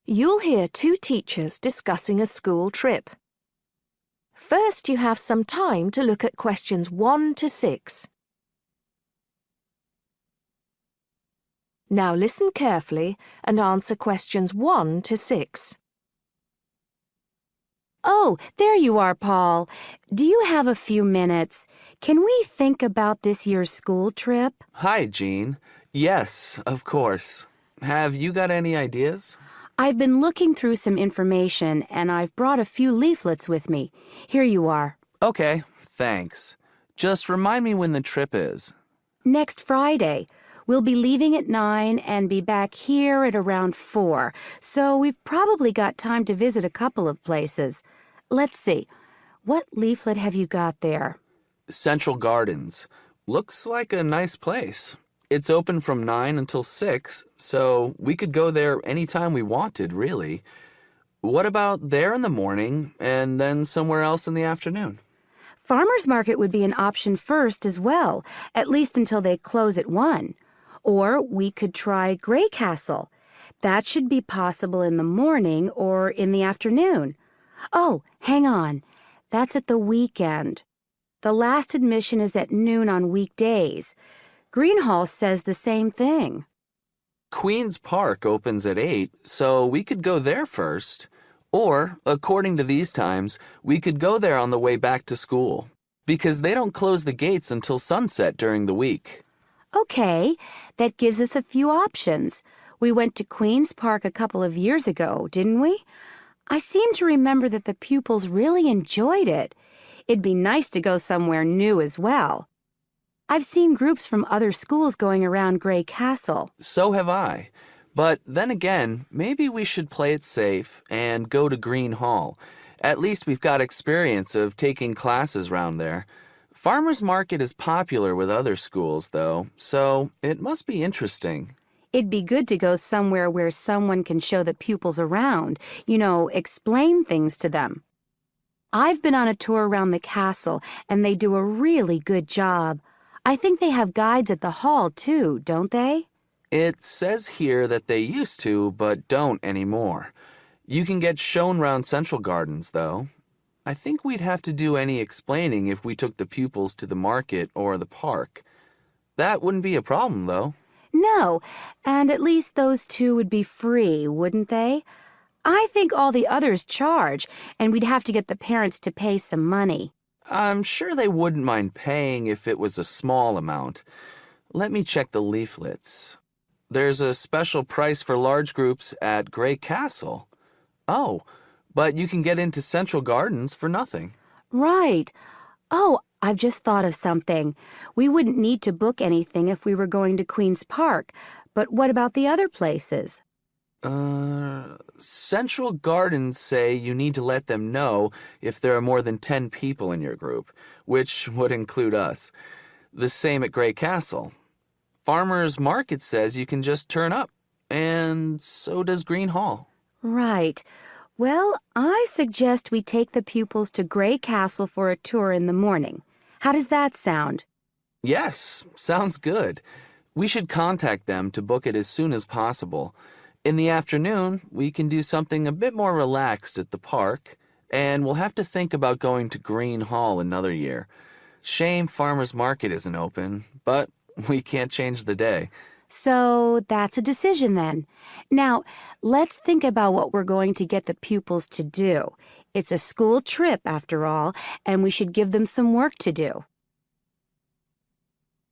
You'll hear two teachers discussing a school trip. First, you have some time to look at questions 1 to 6. Now listen carefully and answer questions 1 to 6. Oh, there you are, Paul. Do you have a few minutes? Can we think about this year's school trip? Hi, Jean. Yes, of course. Have you got any ideas? I've been looking through some information, and I've brought a few leaflets with me. Here you are. Okay, thanks. Just remind me when the trip is. Next Friday. We'll be leaving at 9 and be back here at around 4, so we've probably got time to visit a couple of places. Let's see. What leaflet have you got there? Central Gardens. Looks like a nice place. It's open from 9 until 6, so we could go there anytime we wanted, really. What about there in the morning and then somewhere else in the afternoon? Farmers Market would be an option first as well, at least until they close at 1. Or we could try Grey Castle. That should be possible in the morning or in the afternoon. Oh, hang on. That's at the weekend. The last admission is at noon on weekdays. Greenhall says the same thing. Queen's Park opens at 8, so we could go there first. Or, according to these times, we could go there on the way back to school, because they don't close the gates until sunset during the week. Okay, that gives us a few options. We went to Queen's Park a couple of years ago, didn't we? I seem to remember that the pupils really enjoyed it. It'd be nice to go somewhere new as well. I've seen groups from other schools going around Grey Castle. So have I. But then again, maybe we should play it safe and go to Green Hall. At least we've got experience of taking classes round there. Farmers Market is popular with other schools, though, so it must be interesting. It'd be good to go somewhere where someone can show the pupils around, explain things to them. I've been on a tour around the castle, and they do a really good job. I think they have guides at the hall, too, don't they? It says here that they used to, but don't anymore. You can get shown round Central Gardens, though. I think we'd have to do any explaining if we took the pupils to the market or the park. That wouldn't be a problem, though. No, and at least those two would be free, wouldn't they? I think all the others charge, and we'd have to get the parents to pay some money. I'm sure they wouldn't mind paying if it was a small amount. Let me check the leaflets. There's a special price for large groups at Grey Castle. Oh, but you can get into Central Gardens for nothing. Right. Oh, I've just thought of something. We wouldn't need to book anything if we were going to Queen's Park, but what about the other places? Central Gardens say you need to let them know if there are more than 10 people in your group, which would include us. The same at Grey Castle. Farmers Market says you can just turn up, and so does Green Hall. Right. Well, I suggest we take the pupils to Grey Castle for a tour in the morning. How does that sound? Yes, sounds good. We should contact them to book it as soon as possible. In the afternoon, we can do something a bit more relaxed at the park, and we'll have to think about going to Green Hall another year. Shame Farmers Market isn't open, but we can't change the day. So that's a decision then. Now, let's think about what we're going to get the pupils to do. It's a school trip, after all, and we should give them some work to do.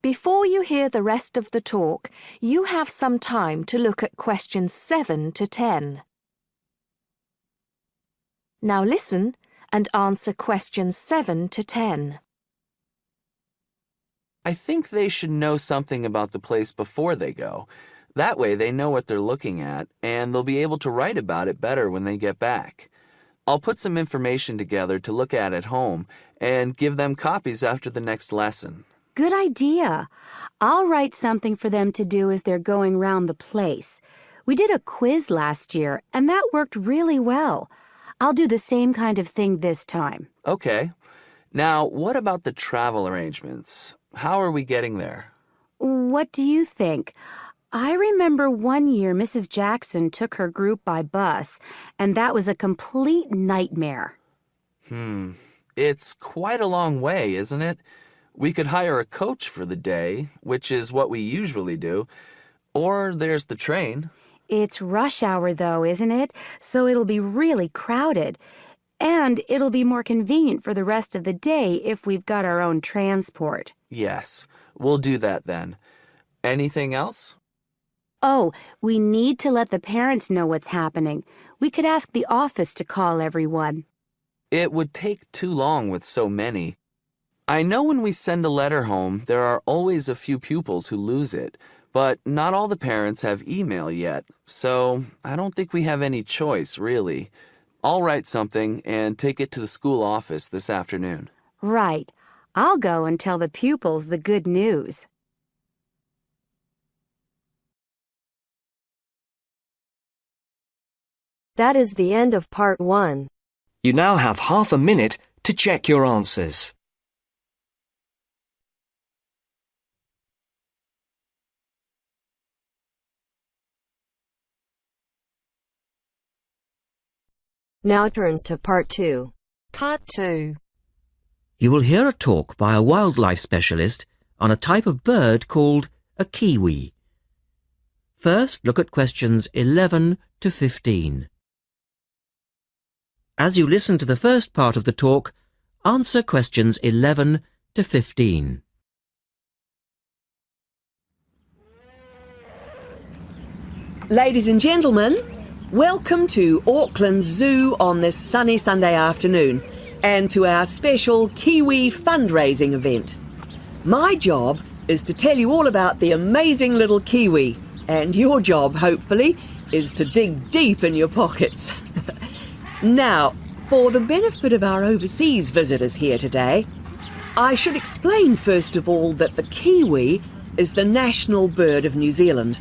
Before you hear the rest of the talk, you have some time to look at questions 7 to 10. Now listen and answer questions 7 to 10. I think they should know something about the place before they go. That way they know what they're looking at, and they'll be able to write about it better when they get back. I'll put some information together to look at home and give them copies after the next lesson. Good idea. I'll write something for them to do as they're going round the place. We did a quiz last year, and that worked really well. I'll do the same kind of thing this time. Okay. Now, what about the travel arrangements? How are we getting there? What do you think? I remember one year Mrs. Jackson took her group by bus, and that was a complete nightmare. It's quite a long way, isn't it? We could hire a coach for the day, which is what we usually do, or there's the train. It's rush hour, though, isn't it? So it'll be really crowded. And it'll be more convenient for the rest of the day if we've got our own transport. Yes, we'll do that then. Anything else? Oh, we need to let the parents know what's happening. We could ask the office to call everyone. It would take too long with so many. I know when we send a letter home, there are always a few pupils who lose it, but not all the parents have email yet, so I don't think we have any choice, really. I'll write something and take it to the school office this afternoon. Right. I'll go and tell the pupils the good news. That is the end of part 1. You now have half a minute to check your answers. Now turns to part 2. Part 2. You will hear a talk by a wildlife specialist on a type of bird called a kiwi. First, look at questions 11 to 15. As you listen to the first part of the talk, answer questions 11 to 15. Ladies and gentlemen, welcome to Auckland Zoo on this sunny Sunday afternoon and to our special Kiwi fundraising event. My job is to tell you all about the amazing little kiwi, and your job, hopefully, is to dig deep in your pockets. Now, for the benefit of our overseas visitors here today, I should explain first of all that the kiwi is the national bird of New Zealand,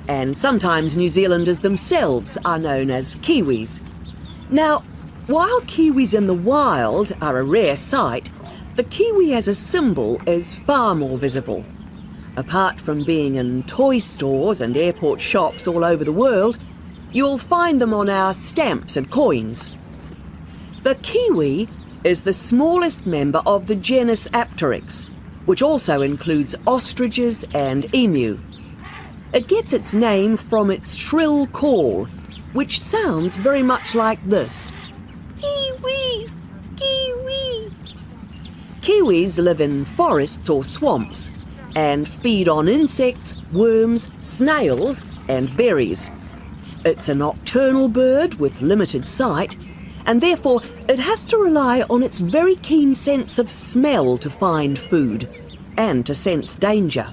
and sometimes New Zealanders themselves are known as kiwis. Now, while kiwis in the wild are a rare sight, the kiwi as a symbol is far more visible. Apart from being in toy stores and airport shops all over the world, you'll find them on our stamps and coins. The kiwi is the smallest member of the genus Apteryx, which also includes ostriches and emu. It gets its name from its shrill call, which sounds very much like this. Kiwi! Kiwi! Kiwis live in forests or swamps and feed on insects, worms, snails and berries. It's a nocturnal bird with limited sight, and therefore it has to rely on its very keen sense of smell to find food and to sense danger.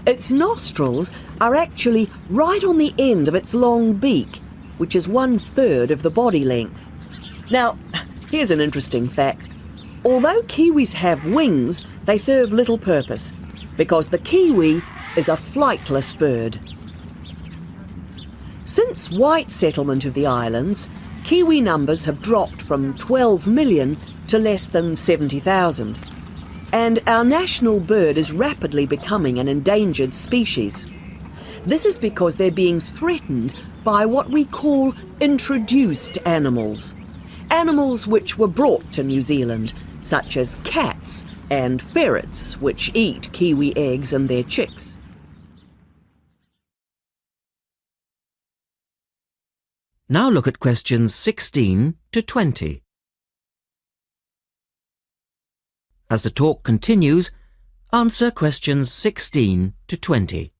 Its nostrils are actually right on the end of its long beak, which is 1/3 of the body length. Now, here's an interesting fact. Although kiwis have wings, they serve little purpose, because the kiwi is a flightless bird. Since white settlement of the islands, kiwi numbers have dropped from 12 million to less than 70,000. And our national bird is rapidly becoming an endangered species. This is because they're being threatened by what we call introduced animals. Animals which were brought to New Zealand, such as cats and ferrets, which eat kiwi eggs and their chicks. Now look at questions 16 to 20. As the talk continues, answer questions 16 to 20.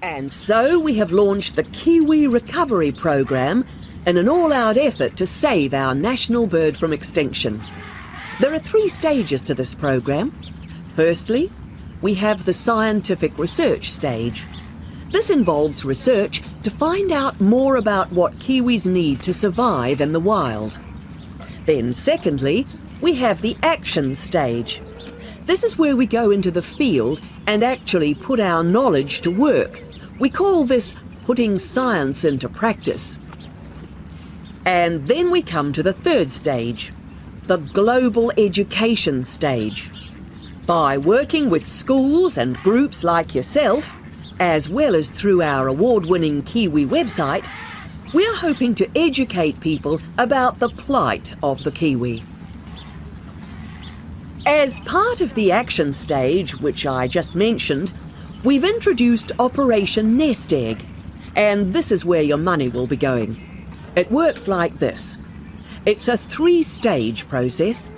And so we have launched the Kiwi Recovery Programme in an all-out effort to save our national bird from extinction. There are 3 stages to this programme. Firstly, we have the scientific research stage. This involves research to find out more about what kiwis need to survive in the wild. Then secondly, we have the action stage. This is where we go into the field and actually put our knowledge to work. We call this putting science into practice. And then we come to the 3rd stage, the global education stage. By working with schools and groups like yourself, as well as through our award-winning Kiwi website, we're hoping to educate people about the plight of the Kiwi. As part of the action stage, which I just mentioned, we've introduced Operation Nest Egg, and this is where your money will be going. It works like this. It's a 3-stage process.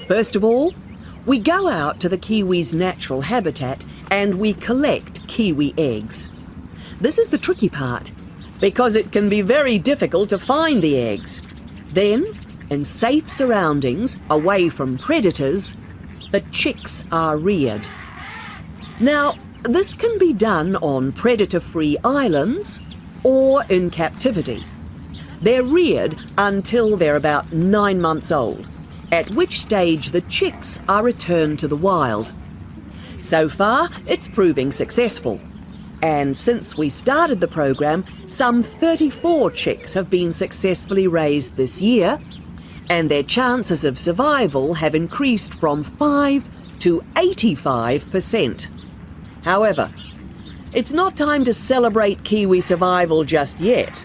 First of all, we go out to the kiwi's natural habitat and we collect kiwi eggs. This is the tricky part, because it can be very difficult to find the eggs. Then, in safe surroundings, away from predators, the chicks are reared. Now, this can be done on predator-free islands or in captivity. They're reared until they're about 9 months old, at which stage the chicks are returned to the wild. So far, it's proving successful. And since we started the program, some 34 chicks have been successfully raised this year, and their chances of survival have increased from 5 to 85%. However, it's not time to celebrate Kiwi survival just yet.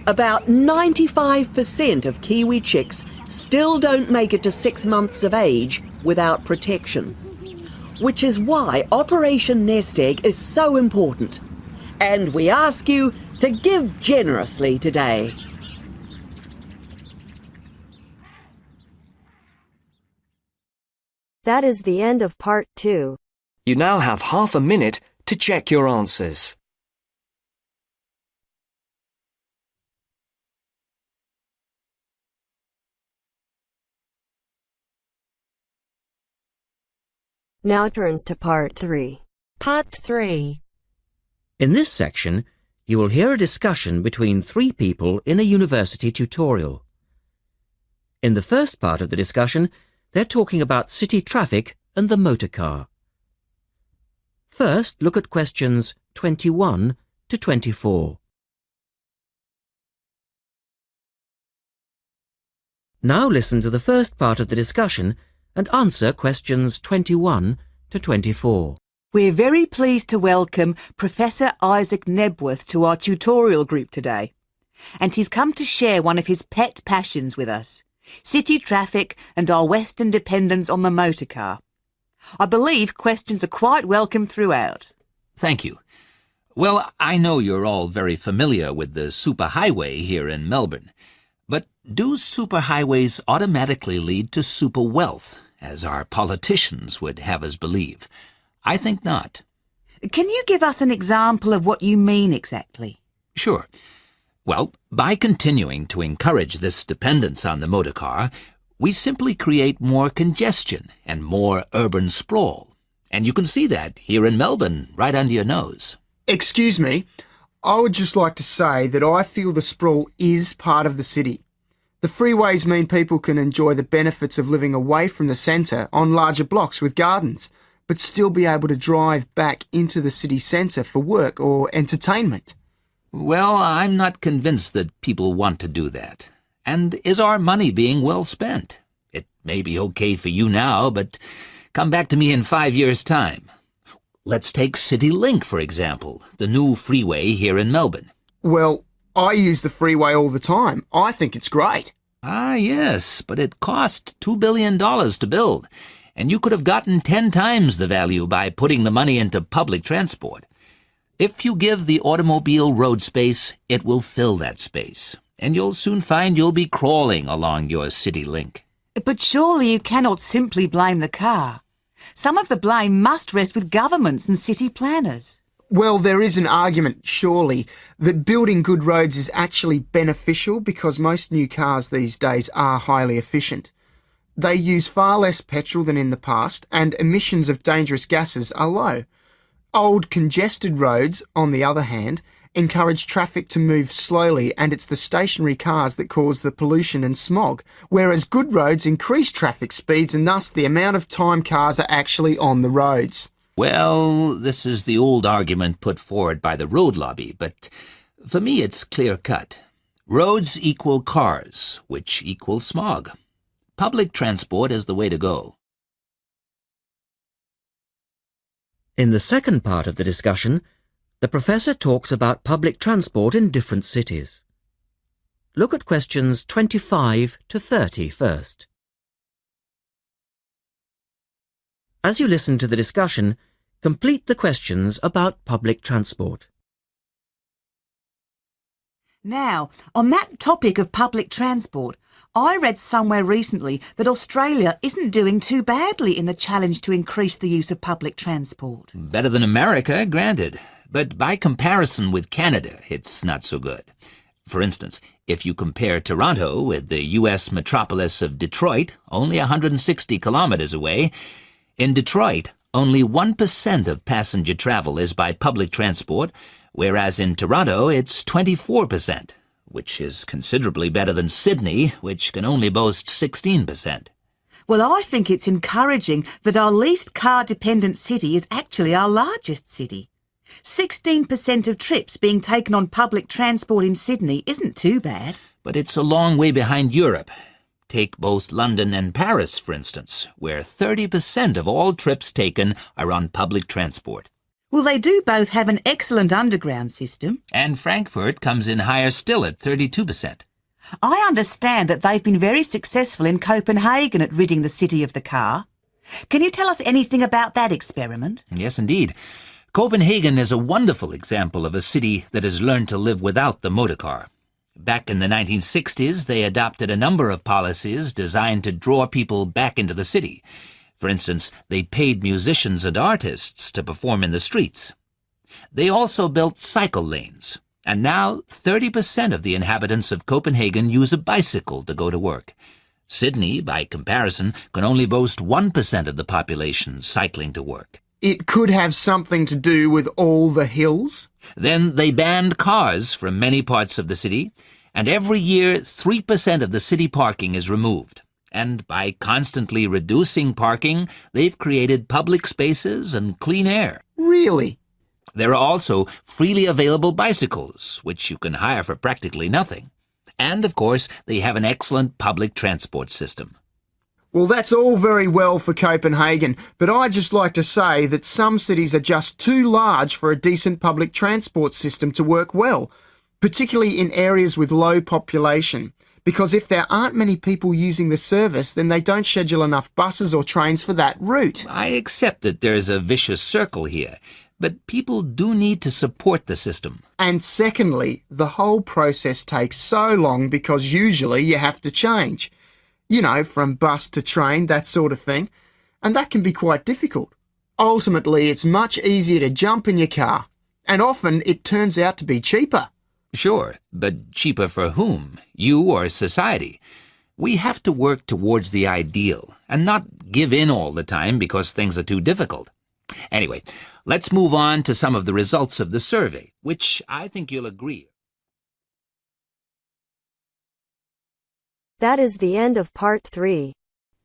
About 95% of Kiwi chicks still don't make it to 6 months of age without protection, which is why Operation Nest Egg is so important. And we ask you to give generously today. That is the end of part 2. You now have half a minute to check your answers. Now turns to part 3. Part 3. In this section, you will hear a discussion between 3 people in a university tutorial. In the first part of the discussion, they're talking about city traffic and the motor car. First, look at questions 21 to 24. Now listen to the first part of the discussion and answer questions 21 to 24. We're very pleased to welcome Professor Isaac Nebworth to our tutorial group today. And he's come to share one of his pet passions with us, city traffic and our Western dependence on the motor car. I believe questions are quite welcome throughout. Thank you. Well, I know you're all very familiar with the superhighway here in Melbourne. But do superhighways automatically lead to super wealth, as our politicians would have us believe? I think not. Can you give us an example of what you mean exactly? Sure. Well, by continuing to encourage this dependence on the motor car, we simply create more congestion and more urban sprawl. And you can see that here in Melbourne, right under your nose. Excuse me, I would just like to say that I feel the sprawl is part of the city. The freeways mean people can enjoy the benefits of living away from the centre on larger blocks with gardens, but still be able to drive back into the city centre for work or entertainment. Well, I'm not convinced that people want to do that. And is our money being well spent? It may be okay for you now, but come back to me in 5 years' time. Let's take CityLink, for example, the new freeway here in Melbourne. Well, I use the freeway all the time. I think it's great. Ah, yes, but it cost $2 billion to build, and you could have gotten 10 times the value by putting the money into public transport. If you give the automobile road space, it will fill that space, and you'll soon find you'll be crawling along your CityLink. But surely you cannot simply blame the car. Some of the blame must rest with governments and city planners. Well, there is an argument, surely, that building good roads is actually beneficial because most new cars these days are highly efficient. They use far less petrol than in the past, and emissions of dangerous gases are low. Old, congested roads, on the other hand, encourage traffic to move slowly, and it's the stationary cars that cause the pollution and smog, whereas good roads increase traffic speeds and thus the amount of time cars are actually on the roads. Well, this is the old argument put forward by the road lobby, but for me it's clear-cut. Roads equal cars, which equal smog. Public transport is the way to go. In the second part of the discussion, The professor talks about public transport in different cities. Look at questions 25 to 30 first. As you listen to the discussion, complete the questions about public transport. Now, on that topic of public transport, I read somewhere recently that Australia isn't doing too badly in the challenge to increase the use of public transport. Better than America, granted. But by comparison with Canada, it's not so good. For instance, if you compare Toronto with the U.S. metropolis of Detroit, only 160 kilometers away, in Detroit, only 1% of passenger travel is by public transport, whereas in Toronto it's 24%, which is considerably better than Sydney, which can only boast 16%. Well, I think it's encouraging that our least car-dependent city is actually our largest city. 16% of trips being taken on public transport in Sydney isn't too bad. But it's a long way behind Europe. Take both London and Paris, for instance, where 30% of all trips taken are on public transport. Well, they do both have an excellent underground system. And Frankfurt comes in higher still at 32%. I understand that they've been very successful in Copenhagen at ridding the city of the car. Can you tell us anything about that experiment? Yes, indeed. Copenhagen is a wonderful example of a city that has learned to live without the motor car. Back in the 1960s, they adopted a number of policies designed to draw people back into the city. For instance, they paid musicians and artists to perform in the streets. They also built cycle lanes, and now 30% of the inhabitants of Copenhagen use a bicycle to go to work. Sydney, by comparison, can only boast 1% of the population cycling to work. It could have something to do with all the hills? Then they banned cars from many parts of the city, and every year 3% of the city parking is removed. And by constantly reducing parking, they've created public spaces and clean air. Really? There are also freely available bicycles, which you can hire for practically nothing. And, of course, they have an excellent public transport system. Well, that's all very well for Copenhagen, but I'd just like to say that some cities are just too large for a decent public transport system to work well, particularly in areas with low population. Because if there aren't many people using the service, then they don't schedule enough buses or trains for that route. I accept that there's a vicious circle here, but people do need to support the system. And secondly, the whole process takes so long because usually you have to change. You know, from bus to train, that sort of thing. And that can be quite difficult. Ultimately, it's much easier to jump in your car. And often it turns out to be cheaper. Sure, but cheaper for whom? You or society? We have to work towards the ideal and not give in all the time because things are too difficult. Anyway, let's move on to some of the results of the survey, which I think you'll agree. That is the end of part 3.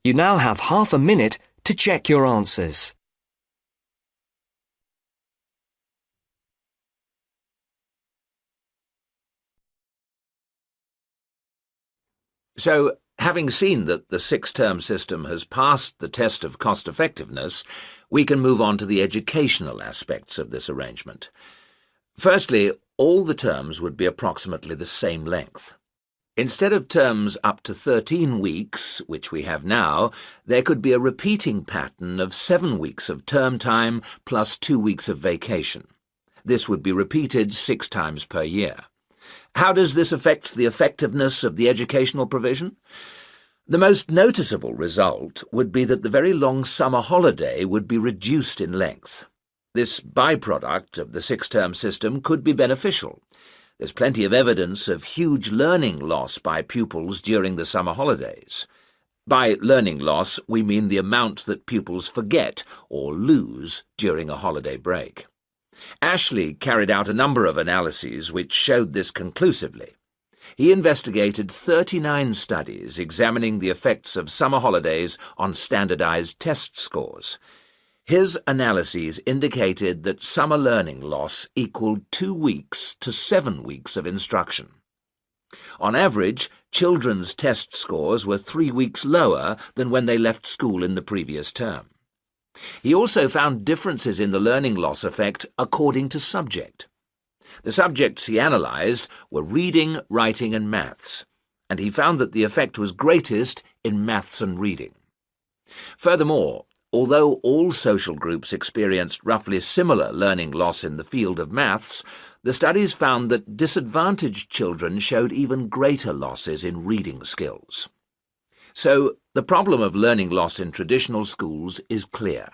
You now have half a minute to check your answers. So, having seen that the 6-term system has passed the test of cost-effectiveness, we can move on to the educational aspects of this arrangement. Firstly, all the terms would be approximately the same length. Instead of terms up to 13 weeks, which we have now, there could be a repeating pattern of 7 weeks of term time plus 2 weeks of vacation. This would be repeated 6 times per year. How does this affect the effectiveness of the educational provision? The most noticeable result would be that the very long summer holiday would be reduced in length. This byproduct of the 6-term system could be beneficial. There's plenty of evidence of huge learning loss by pupils during the summer holidays. By learning loss, we mean the amount that pupils forget or lose during a holiday break. Ashley carried out a number of analyses which showed this conclusively. He investigated 39 studies examining the effects of summer holidays on standardized test scores. His analyses indicated that summer learning loss equaled 2 weeks to 7 weeks of instruction. On average, children's test scores were 3 weeks lower than when they left school in the previous term. He also found differences in the learning loss effect according to subject. The subjects he analysed were reading, writing and maths, and he found that the effect was greatest in maths and reading. Furthermore, although all social groups experienced roughly similar learning loss in the field of maths, the studies found that disadvantaged children showed even greater losses in reading skills. So, the problem of learning loss in traditional schools is clear.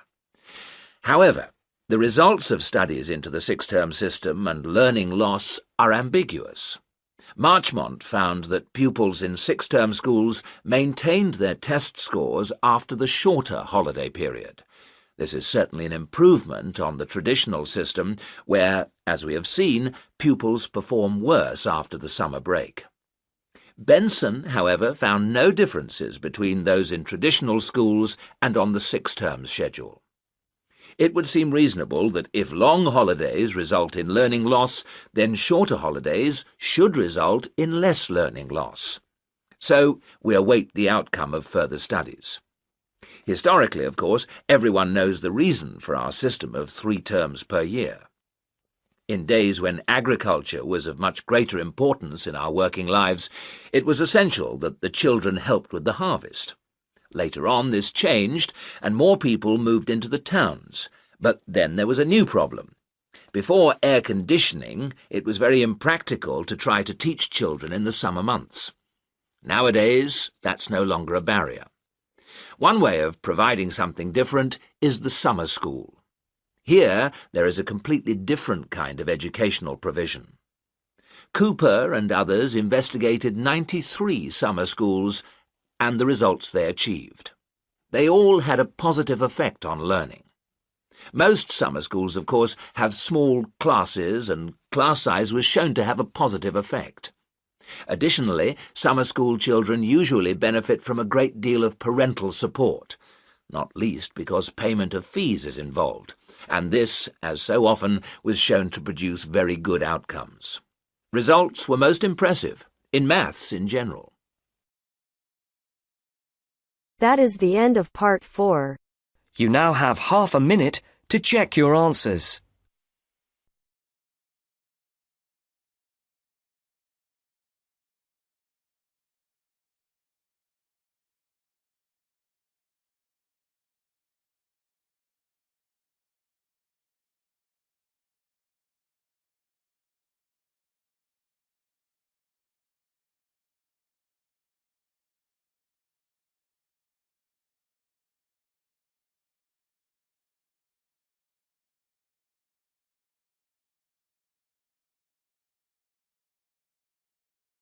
However, the results of studies into the six-term system and learning loss are ambiguous. Marchmont found that pupils in six-term schools maintained their test scores after the shorter holiday period. This is certainly an improvement on the traditional system where, as we have seen, pupils perform worse after the summer break. Benson, however, found no differences between those in traditional schools and on the six-term schedule. It would seem reasonable that if long holidays result in learning loss, then shorter holidays should result in less learning loss. So we await the outcome of further studies. Historically, of course, everyone knows the reason for our system of 3 terms per year. In days when agriculture was of much greater importance in our working lives, it was essential that the children helped with the harvest. Later on, this changed, and more people moved into the towns. But then there was a new problem. Before air conditioning, it was very impractical to try to teach children in the summer months. Nowadays, that's no longer a barrier. One way of providing something different is the summer school. Here, there is a completely different kind of educational provision. Cooper and others investigated 93 summer schools and the results they achieved. They all had a positive effect on learning. Most summer schools, of course, have small classes, and class size was shown to have a positive effect. Additionally, summer school children usually benefit from a great deal of parental support, not least because payment of fees is involved, and this, as so often, was shown to produce very good outcomes. Results were most impressive, in maths in general. That is the end of part 4. You now have half a minute to check your answers.